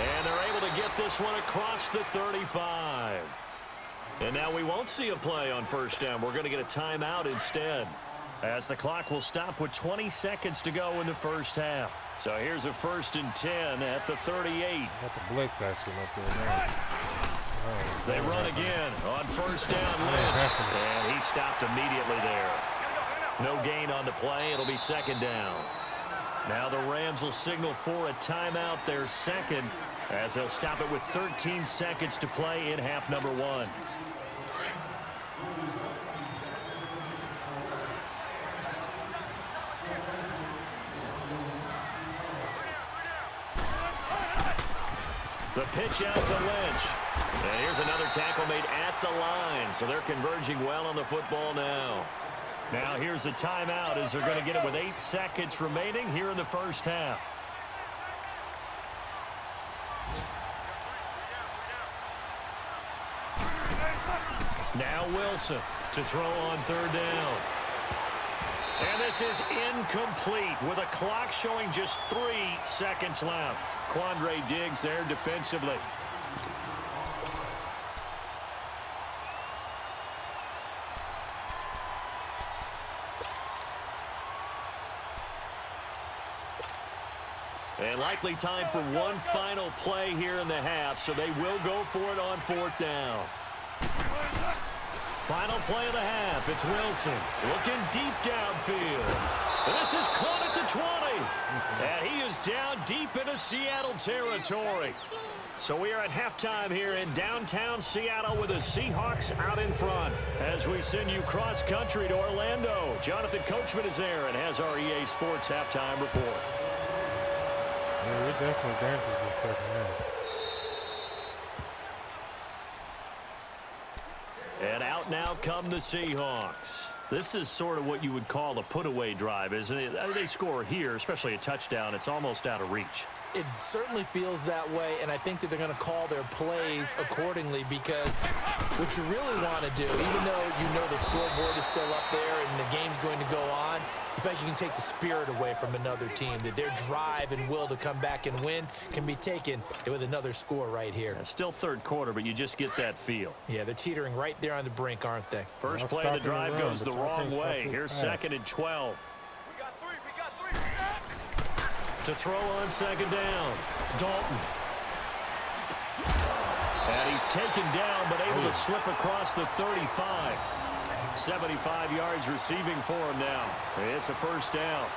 Speaker 6: And they're able to get this one across the 35. And now we won't see a play on 1st down. We're going to get a timeout instead, as the clock will stop with 20 seconds to go in the first half. So here's a 1st and 10 at the 38.
Speaker 1: Got the blitz action up there now.
Speaker 6: They run again on 1st down, Lynch. And he stopped immediately there. No gain on the play. It'll be 2nd down. Now the Rams will signal for a timeout, their second, as they'll stop it with 13 seconds to play in half number 1. The pitch out to Lynch. And here's another tackle made at the line. So they're converging well on the football now. Now here's a timeout as they're going to get it with 8 seconds remaining here in the first half. Now Wilson to throw on 3rd down. And this is incomplete with a clock showing just 3 seconds left. Quandre Diggs there defensively. And likely time for one final play here in the half, so they will go for it on 4th down. Final play of the half. It's Wilson looking deep downfield. And this is caught at the 20. And he is down deep into Seattle territory. So we are at halftime here in downtown Seattle with the Seahawks out in front. As we send you cross-country to Orlando, Jonathan Coachman is there and has our EA Sports halftime report.
Speaker 1: Yeah, we're definitely dancing in the second half.
Speaker 6: And out now come the Seahawks. This is sort of what you would call a put-away drive, isn't it? They score here, especially a touchdown. It's almost out of reach.
Speaker 7: It certainly feels that way, and I think that they're going to call their plays accordingly, because what you really want to do, even though you know the scoreboard is still up there and the game's going to go on, you feel like you can take the spirit away from another team, that their drive and will to come back and win can be taken with another score right here.
Speaker 6: It's still 3rd quarter, but you just get that feel.
Speaker 7: Yeah, they're teetering right there on the brink, aren't they?
Speaker 6: First play of the drive goes the wrong way. Here's 2nd and 12. To throw on 2nd down, Dalton. And he's taken down, but able to slip across the 35. 75 yards receiving for him now. It's a 1st down.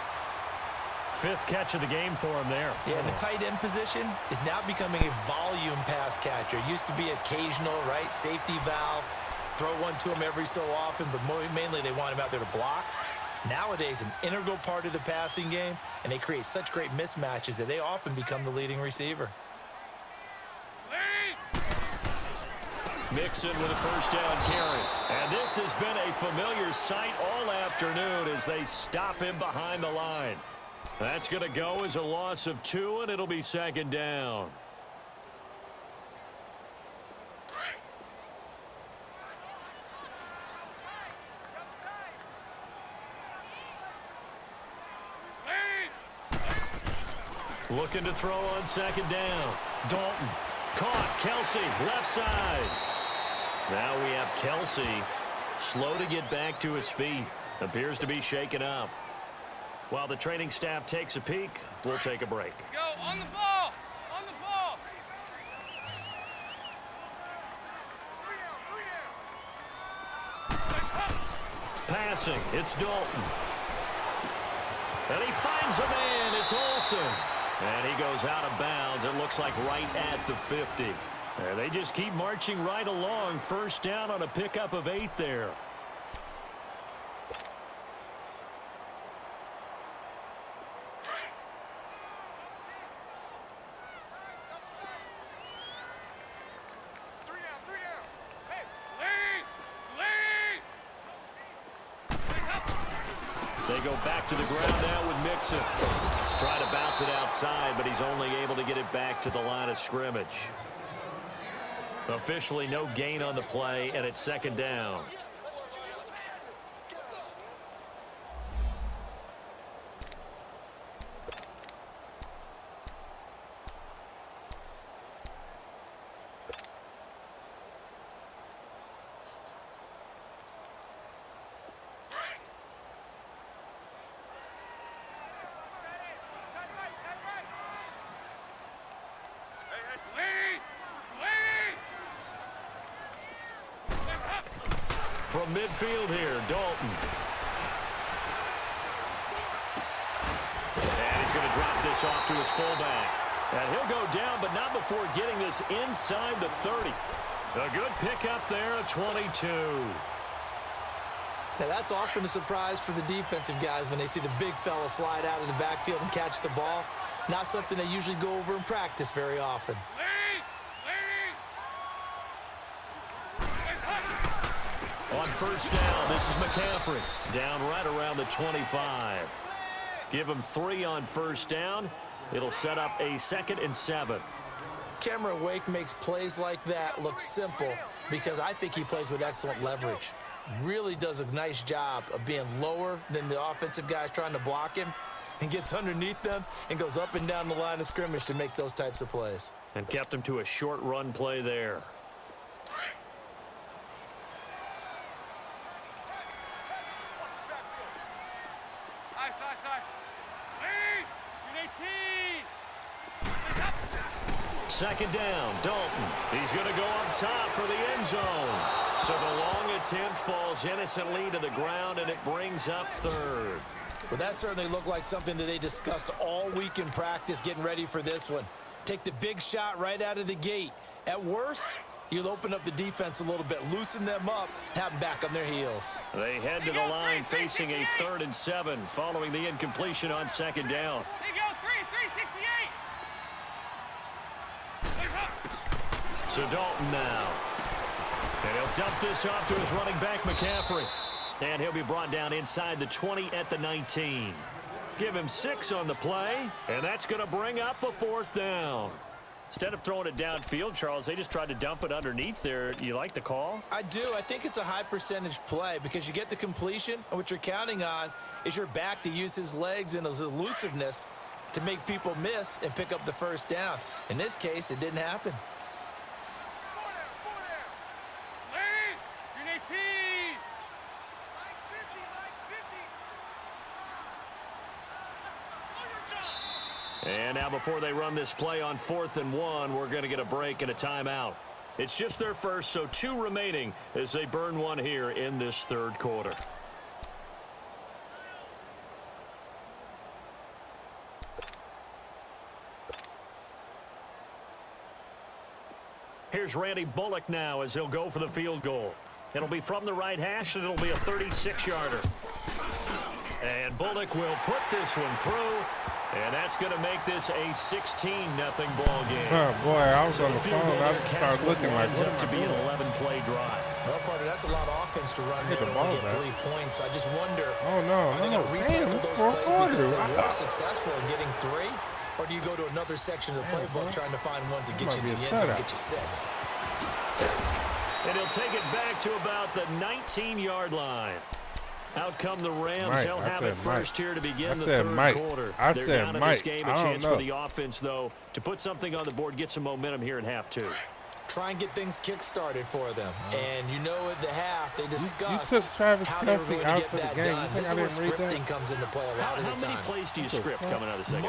Speaker 6: 5th catch of the game for him there.
Speaker 7: Yeah, and the tight end position is now becoming a volume pass catcher. Used to be occasional, right? Safety valve. Throw one to him every so often, but mainly they want him out there to block. Nowadays, an integral part of the passing game, and they create such great mismatches that they often become the leading receiver.
Speaker 6: Mixon with a first down carry. And this has been a familiar sight all afternoon as they stop him behind the line. That's going to go as a loss of 2, and it'll be second down. Looking to throw on second down. Dalton caught. Kelsey, left side. Now we have Kelsey slow to get back to his feet. Appears to be shaken up. While the training staff takes a peek, we'll take a break.
Speaker 8: Go on the ball. On the ball.
Speaker 6: Passing. It's Dalton. And he finds a man. It's Olsen. And he goes out of bounds. It looks like right at the 50. And they just keep marching right along. First down on a pickup of 8 there. They go back to the ground now with Mixon. Try to bounce it outside, but he's only able to get it back to the line of scrimmage. Officially no gain on the play, and it's second down. From midfield here, Dalton. And he's going to drop this off to his fullback. And he'll go down, but not before getting this inside the 30. A good pickup there, a 22.
Speaker 7: Now, that's often a surprise for the defensive guys when they see the big fella slide out of the backfield and catch the ball. Not something they usually go over in practice very often.
Speaker 6: On first down, this is McCaffrey. Down right around the 25. Give him 3 on first down. It'll set up a 2nd and 7.
Speaker 7: Cameron Wake makes plays like that look simple because I think he plays with excellent leverage. Really does a nice job of being lower than the offensive guys trying to block him and gets underneath them and goes up and down the line of scrimmage to make those types of plays.
Speaker 6: And kept him to a short run play there. Second down, Dalton. He's going to go up top for the end zone. So the long attempt falls innocently to the ground, and it brings up 3rd.
Speaker 7: Well, that certainly looked like something that they discussed all week in practice getting ready for this one. Take the big shot right out of the gate. At worst, you'll open up the defense a little bit, loosen them up, have them back on their heels.
Speaker 6: They head to the line facing a 3rd and 7 following the incompletion on second down.
Speaker 8: They go 368.
Speaker 6: So Dalton now. And he'll dump this off to his running back, McCaffrey. And he'll be brought down inside the 20 at the 19. Give him 6 on the play, and that's going to bring up a 4th down. Instead of throwing it downfield, Charles, they just tried to dump it underneath there. You like the call?
Speaker 7: I do. I think it's a high percentage play because you get the completion, and what you're counting on is your back to use his legs and his elusiveness to make people miss and pick up the first down. In this case, it didn't happen.
Speaker 6: And now before they run this play on 4th and 1, we're going to get a break and a timeout. It's just their first, so 2 remaining as they burn 1 here in this 3rd quarter. Here's Randy Bullock now as he'll go for the field goal. It'll be from the right hash, and it'll be a 36-yarder. And Bullock will put this one through. And that's going to make this a 16-0 ball game.
Speaker 1: Oh, boy, I was on the phone. I started looking like, what
Speaker 6: up to be an 11-play drive.
Speaker 7: Well, partner, that's a lot of offense to run there to only get 3 points. So I just wonder,
Speaker 1: oh, no,
Speaker 7: are they going to recycle those plays because they were successful in getting 3? Or do you go to another section of the playbook trying to find ones that get you to the end zone and get you 6?
Speaker 6: And he'll take it back to about the 19-yard line. Out come the Rams. They'll have it first here to begin the third quarter. They're down in this game. A chance for the offense, though, to put something on the board, get some momentum here in half 2.
Speaker 7: Try and get things kick-started for them. And you know at the half, they discussed
Speaker 1: how
Speaker 7: they were going to get that done. This is where scripting comes into play a lot of the time.
Speaker 6: How many plays do you script coming out of the second?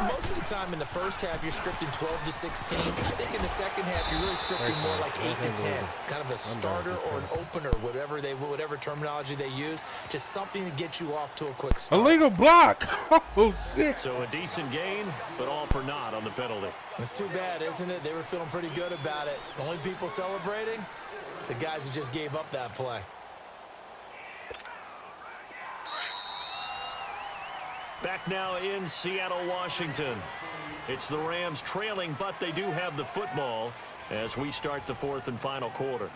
Speaker 7: Most of the time in the first half, you're scripting 12 to 16. I think in the second half, you're really scripting more like 8 to 10. Kind of a starter or an opener, whatever terminology they use. Just something to get you off to a quick start.
Speaker 1: Illegal block. Oh, shit.
Speaker 6: So a decent gain, but all for naught on the penalty.
Speaker 7: It's too bad, isn't it? They were feeling pretty good about it. The only people celebrating, the guys who just gave up that play.
Speaker 6: Back now in Seattle, Washington. It's the Rams trailing, but they do have the football as we start the 4th and final quarter.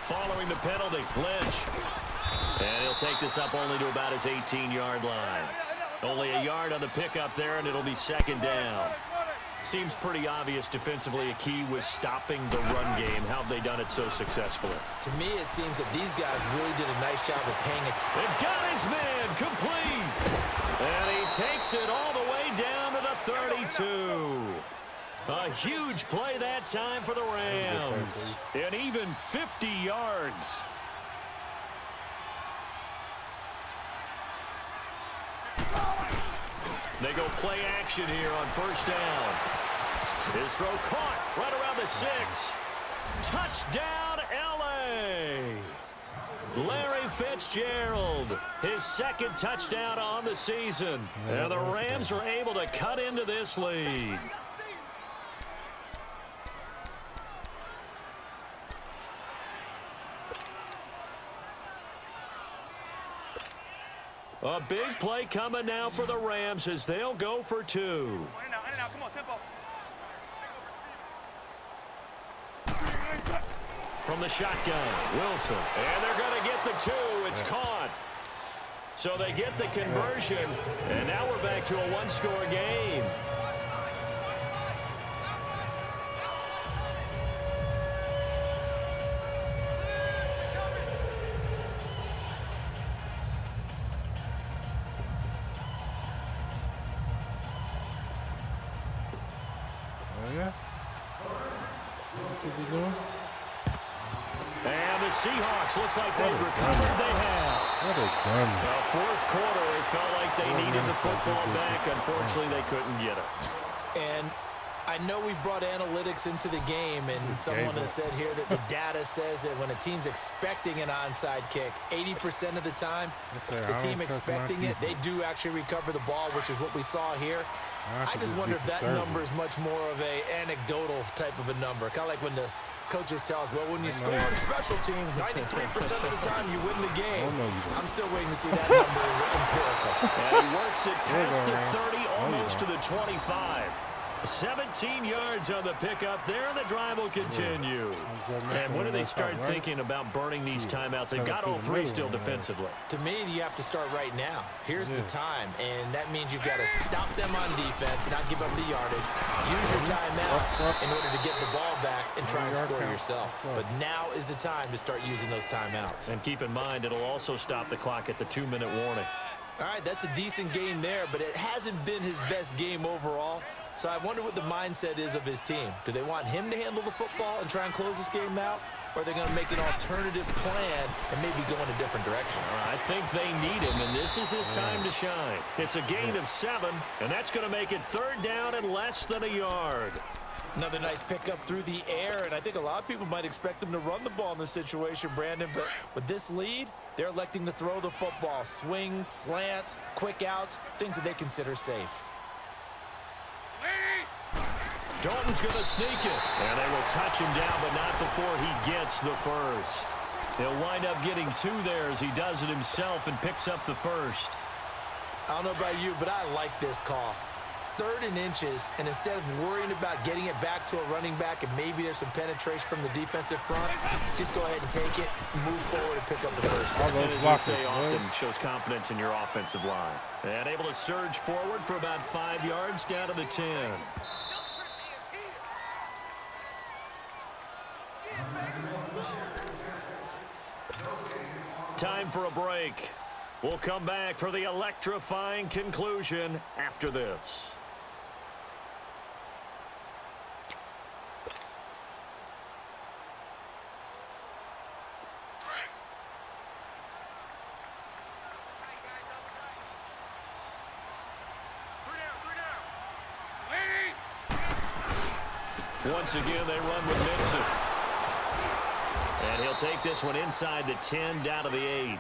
Speaker 6: Following the penalty, Lynch. And he'll take this up only to about his 18-yard line. Only a yard on the pickup there, and it'll be 2nd down. Seems pretty obvious defensively a key was stopping the run game. How have they done it so successfully?
Speaker 7: To me, it seems that these guys really did a nice job of paying it.
Speaker 6: They've got his man complete. And he takes it all the way down to the 32. A huge play that time for the Rams. And even 50 yards. They go play action here on 1st down. His throw caught right around the 6. Touchdown, L.A. Larry Fitzgerald, his 2nd touchdown on the season. And the Rams are able to cut into this lead. A big play coming now for the Rams as they'll go for 2. From the shotgun, Wilson. And they're going to get the 2. It's caught. So they get the conversion. And now we're back to a 1-score game. And the Seahawks looks like they've recovered. They have.
Speaker 1: What a gun.
Speaker 6: The 4th quarter, it felt like they needed the football back. Unfortunately, they couldn't get it.
Speaker 7: And I know we brought analytics into the game, and someone has said here that the data says that when a team's expecting an onside kick, 80% of the time, the team expecting it, they do actually recover the ball, which is what we saw here. I just wonder if that number is much more of a anecdotal type of a number. Kind of like when the coaches tell us, well, when you score on special teams, 93% of the time you win the game. I'm still waiting to see that number is empirical.
Speaker 6: And he works it past the 30, almost to the 25. 17 yards on the pickup there, and the drive will continue. And when do they start thinking about burning these timeouts? They've got all 3 still defensively.
Speaker 7: To me, you have to start right now. Here's the time, and that means you've got to stop them on defense, not give up the yardage, use your timeout in order to get the ball back and try and score yourself. But now is the time to start using those timeouts.
Speaker 6: And keep in mind, it'll also stop the clock at the 2-minute warning.
Speaker 7: All right, that's a decent game there, but it hasn't been his best game overall. So I wonder what the mindset is of his team. Do they want him to handle the football and try and close this game out? or they're going to make an alternative plan and maybe go in a different direction.
Speaker 6: I think they need him, and this is his time to shine. It's a gain of 7, and that's going to make it 3rd down and less than a yard.
Speaker 7: Another nice pickup through the air, and I think a lot of people might expect them to run the ball in this situation, Brandon, but with this lead, they're electing to throw the football. Swings, slants, quick outs, things that they consider safe.
Speaker 6: Dalton's going to sneak it, and they will touch him down, but not before he gets the first. He'll wind up getting 2 there as he does it himself and picks up the first.
Speaker 7: I don't know about you, but I like this call. 3rd and inches, and instead of worrying about getting it back to a running back and maybe there's some penetration from the defensive front, just go ahead and take it, move forward, and pick up the first.
Speaker 6: And as we say often, shows confidence in your offensive line. And able to surge forward for about 5 yards down to the 10. Time for a break. We'll come back for the electrifying conclusion after this. Once again, they run with Mixon. And he'll take this one inside the 10, down to the 8.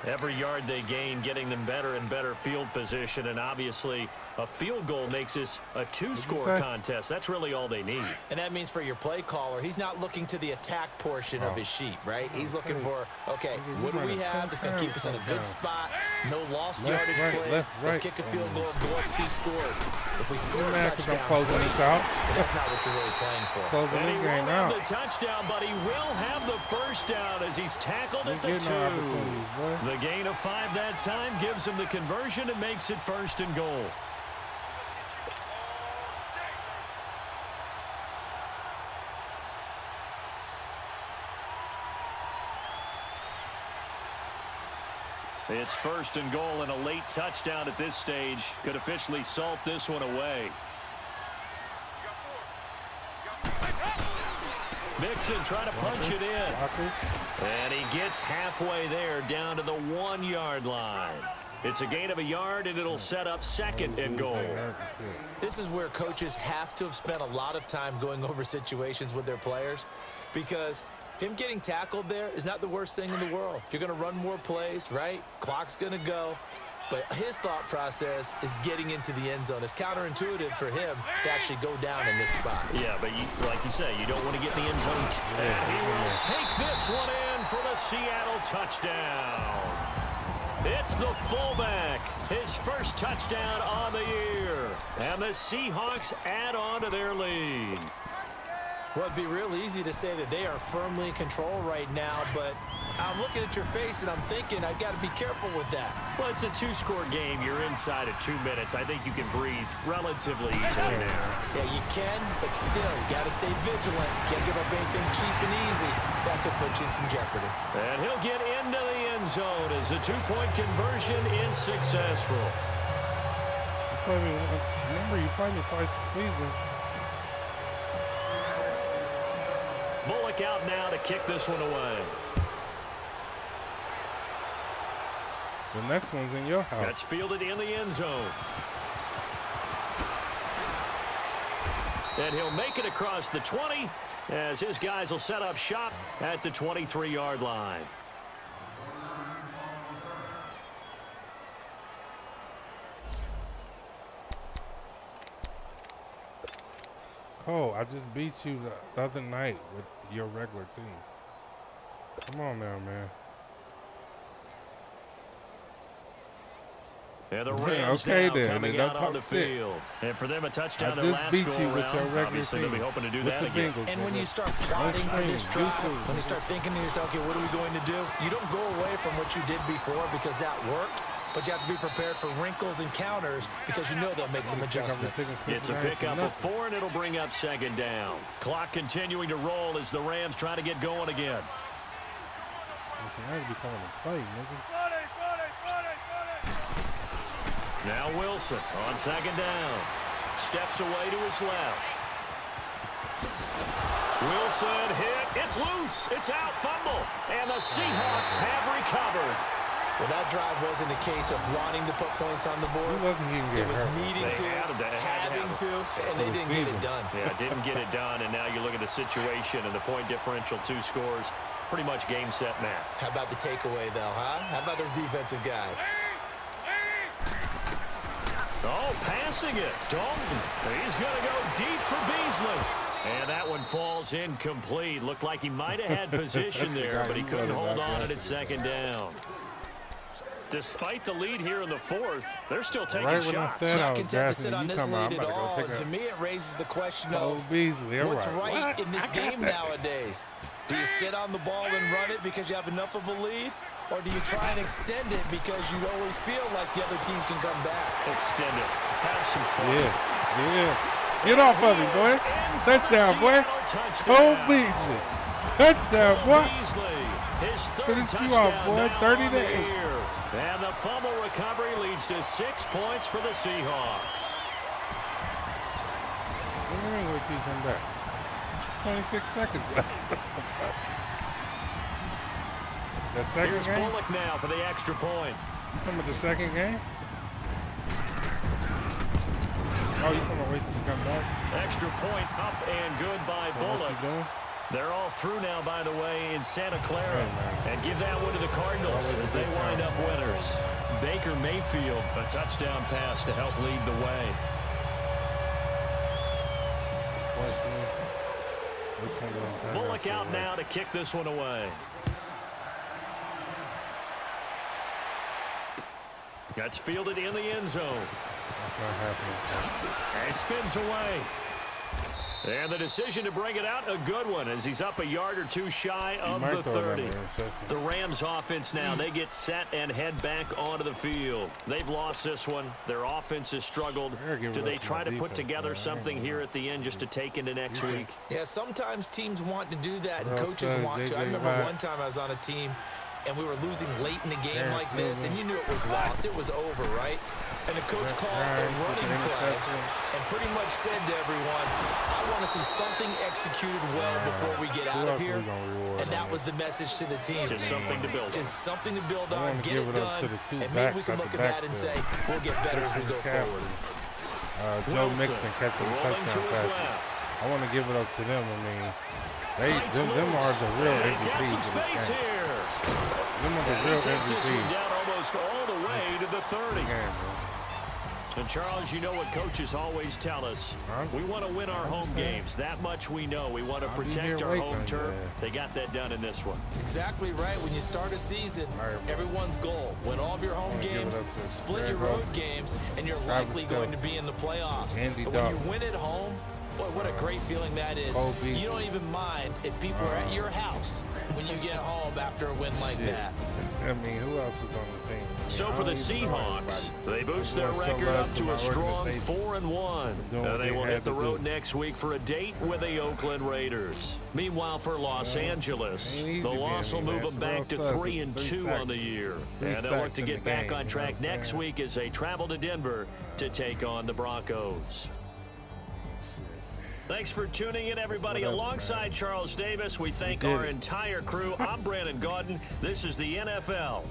Speaker 6: Every yard they gain, getting them better and better field position, and obviously a field goal makes this a 2-score contest. That's really all they need.
Speaker 7: And that means for your play caller, he's not looking to the attack portion of his sheet, right? He's looking for, okay, what do we have that's going to keep us in a good spot? No lost yardage plays. Let's kick a field goal and go up 2 scores. If we score a touchdown, that's not what you're really playing for.
Speaker 6: And he won't have the touchdown, but he will have the first down as he's tackled at the 2. The gain of 5 that time gives him the conversion and makes it 1st and goal. It's 1st and goal, and a late touchdown at this stage could officially salt this one away. Mixon trying to punch it in. And he gets halfway there, down to the 1-yard line. It's a gain of a yard, and it'll set up 2nd and goal.
Speaker 7: This is where coaches have to have spent a lot of time going over situations with their players, because him getting tackled there is not the worst thing in the world. You're going to run more plays, right? Clock's going to go. But his thought process is getting into the end zone. It's counterintuitive for him to actually go down in this spot.
Speaker 6: Yeah, but like you say, you don't want to get in the end zone. And he will take this one in for the Seattle touchdown. It's the fullback. His first touchdown on the year. And the Seahawks add on to their lead.
Speaker 7: Well, it'd be real easy to say that they are firmly in control right now, but I'm looking at your face and I'm thinking I've got to be careful with that.
Speaker 6: Well, it's a 2-score game. You're inside of 2 minutes. I think you can breathe relatively easily now.
Speaker 7: Yeah, you can, but still, you got to stay vigilant. Can't give up anything cheap and easy. That could put you in some jeopardy.
Speaker 6: And he'll get into the end zone as the 2-point conversion is successful.
Speaker 1: Remember, you played me twice this season.
Speaker 6: Bullock out now to kick this one away.
Speaker 1: The next one's in your house.
Speaker 6: That's fielded in the end zone. And he'll make it across the 20 as his guys will set up shop at the 23-yard line.
Speaker 1: Oh, I just beat you the other night with your regular team. Come on now, man.
Speaker 6: And the Rams now coming out on the
Speaker 1: shit.
Speaker 6: field. And for them, a touchdown their
Speaker 1: just
Speaker 6: last
Speaker 1: beat
Speaker 6: go
Speaker 1: you with your
Speaker 6: around.
Speaker 1: regular
Speaker 6: Obviously,
Speaker 1: team.
Speaker 6: they'll be hoping to do
Speaker 1: With
Speaker 6: that
Speaker 1: the
Speaker 6: again.
Speaker 1: Bengals,
Speaker 7: And when
Speaker 1: nigga.
Speaker 7: you start plotting for this drive, when you start thinking to yourself, okay, what are we going to do? You don't go away from what you did before because that worked, but you have to be prepared for wrinkles and counters because you know they'll make some adjustments.
Speaker 6: It's a pickup of 4, and it'll bring up 2nd down. Clock continuing to roll as the Rams try to get going again. Now Wilson on 2nd down. Steps away to his left. Wilson hit. It's loose. It's out. Fumble. And the Seahawks have recovered.
Speaker 7: Well, that drive wasn't a case of wanting to put points on the board. It was needing to, having to, and they didn't get it done.
Speaker 6: Yeah, didn't get it done, and now you look at the situation and the point differential, 2 scores, pretty much game, set, match.
Speaker 7: How about the takeaway, though, huh? How about those defensive guys?
Speaker 6: Oh, passing it. Dalton. He's going to go deep for Beasley. And that one falls incomplete. Looked like he might have had position there, but he couldn't hold on at second down. Despite the lead here in the 4th, they're still taking shots.
Speaker 7: Not content to sit on this lead at all. To me, it raises the question of what's right in this game nowadays. Do you sit on the ball and run it because you have enough of a lead? Or do you try and extend it because you always feel like the other team can come back?
Speaker 6: Extend it. Have some fun.
Speaker 1: Yeah. Get off of me, boy. Touchdown, boy. Oh, Beasley. Touchdown, boy. Finish you off, boy. 30-8.
Speaker 6: And the fumble recovery leads to 6 points for the Seahawks.
Speaker 1: When will he come back? 26 seconds left. The second
Speaker 6: Here's
Speaker 1: game?
Speaker 6: Bullock now for the extra point.
Speaker 1: You talking about the second game? Oh, you talking about wait till you come back?
Speaker 6: Extra point up and good by Bullock. They're all through now, by the way, in Santa Clara. And give that one to the Cardinals as they wind up winners. Baker Mayfield, a touchdown pass to help lead the way. Bullock out now to kick this one away. That's fielded in the end zone. And spins away. And the decision to bring it out, a good one, as he's up a yard or 2 shy of the 30. The Rams offense now, they get set and head back onto the field. They've lost this one. Their offense has struggled. Do they try to put together something here at the end just to take into next week?
Speaker 7: Yeah, sometimes teams want to do that, and coaches want to. I remember one time I was on a team, and we were losing late in the game like this, and you knew it was lost. It was over, right? And the coach called a running play and pretty much said to everyone, I want to see something executed well before we get out of here. And that was the message to the team.
Speaker 6: Just something to build on.
Speaker 7: Just something to build on, get it done, and maybe we can look at that and say, we'll get better as we go forward.
Speaker 1: Joe Mixon catching a touchdown pass. I want to give it up to them. I mean, them are the real MVPs of this game. Them are the real MVPs.
Speaker 6: Down almost all the way to the 30. And, Charles, you know what coaches always tell us. We want to win our home games. That much we know. We want to protect our home turf. They got that done in this one.
Speaker 7: Exactly right. When you start a season, everyone's goal, win all of your home games, split your road games, and you're likely going to be in the playoffs. But when you win at home, boy, what a great feeling that is. You don't even mind if people are at your house when you get home after a win like that.
Speaker 1: I mean, who else is on the team?
Speaker 6: So for the Seahawks, they boost their record up to a strong 4-1. They will hit the road next week for a date with the Oakland Raiders. Meanwhile, for Los Angeles, the loss will move them back to 3-2 on the year. And they'll look to get back on track next week as they travel to Denver to take on the Broncos. Thanks for tuning in, everybody. Alongside Charles Davis, we thank our entire crew. I'm Brandon Gaudin. This is the NFL.